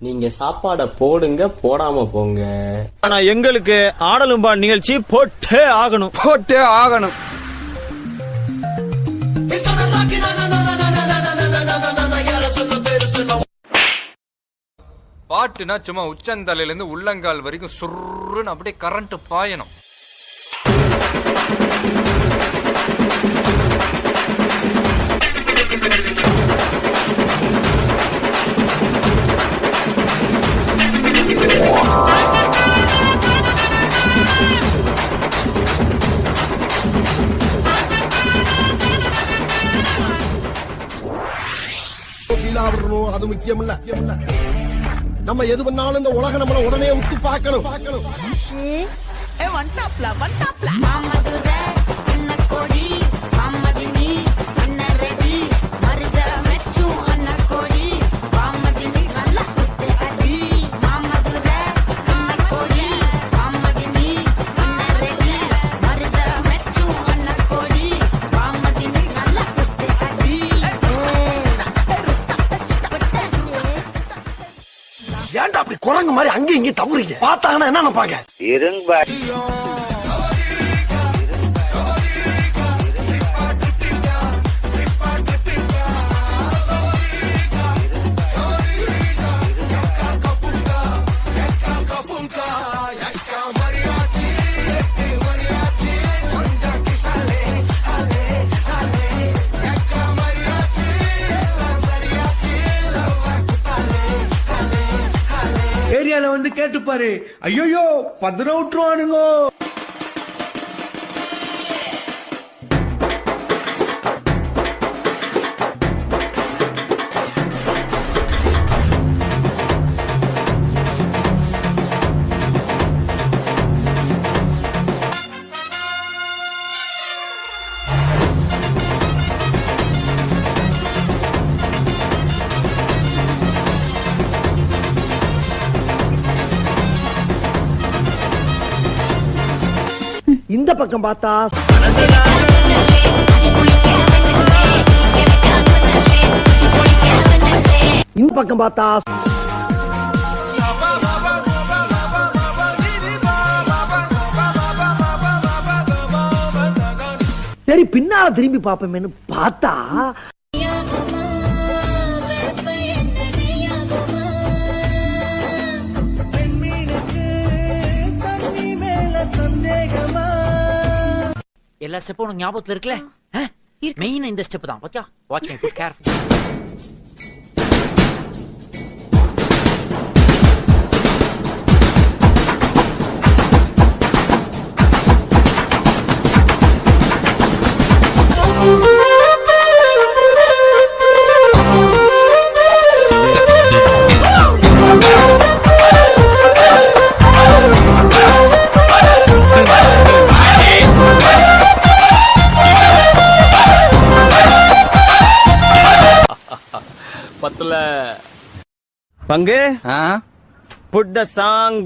நீங்க சாப்பாட போடுங்க, போடாம போங்க. ஆனா எங்களுக்கு ஆடலும்பா நிகழ்ச்சி போட்டே ஆகணும். பாட்டுனா சும்மா உச்சந்தலையில இருந்து உள்ளங்கால் வரைக்கும் சுருன்னு அப்படியே கரண்ட் பாயணும். அது முக்கியம் இல்ல. நம்ம எது பண்ணாலும் இந்த உலக நம்மள உடனே உத்து பார்க்கணும். ஏன்டா அப்படி குரங்கு மாதிரி அங்கேயும் இங்கேயும் தவறீங்க? பார்த்தாங்கன்னா என்ன நினைப்பாங்க? ஏரியால வந்து கேட்டுப்பாரு. ஐயோ பத்திர விட்டுருவானுங்க. இந்த பக்கம் பார்த்தா இந்த பக்கம் பார்த்தா சரி பின்னால திரும்பி பாப்போமேன்னு பார்த்தா எல்லா ஸ்டெப்பும் உனக்கு ஞாபகத்துல இருக்குல்ல? மெயின் இந்த ஸ்டெப் தான். பாத்தியா? Watch me, be careful. பத்துல பங்கு புட் த சாங்.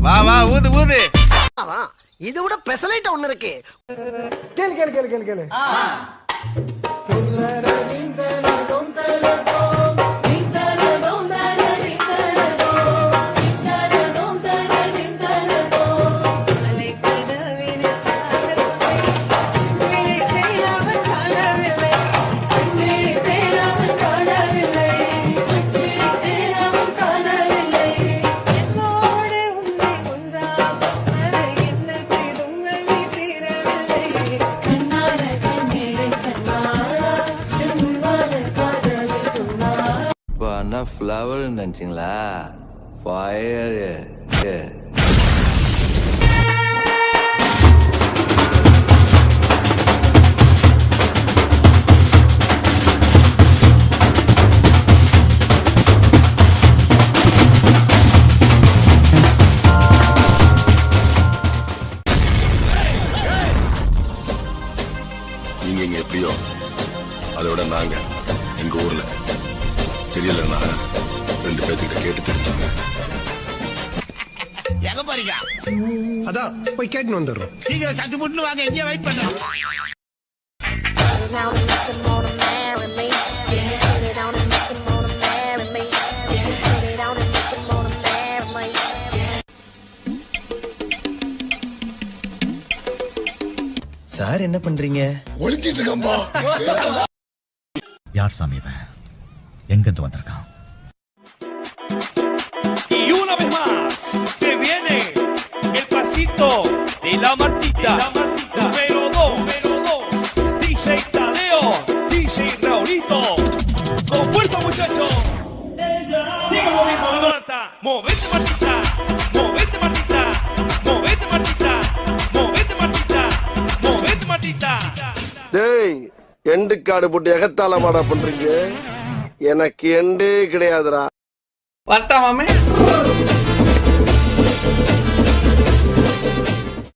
வா வா ஊது ஊது. இதை விட பெசலைட்ட ஒண்ணு இருக்கு. கேளு. ஃப்ளவர் நினைச்சீங்களா? ஃபயர். நீங்க இங்க எப்படியோ அதோட நாங்க எங்க ஊர்ல தெரியலன்னா 2 பேர்த்துக்கிட்ட கேட்டு தெரிஞ்சாங்க. எங்க போறீங்க? அதான் போய் கேட்டு வந்துடுறோம். சீக்கிரம் சட்டு புட்டு வாங்க, எங்க வெயிட் பண்றோம். சார் என்ன பண்றீங்க? ஒளிஞ்சிட்டு இருக்கம்பா. யார் சாமி இவன்? எங்கிருந்து வந்திருக்கான்? Y una vez más se viene el pasito de la Martita, número 2, DJ Tadeo, DJ Raulito, con fuerza muchachos, sigue moviendo Marta, movete Martita, movete Martita, movete Martita, movete Martita, movete Martita. டேய், end காடு போட்டு எகத்தால மாடா பண்றீங்க. எனக்கு எண்டே கிடையாதுடா. வரட்டா மாமே.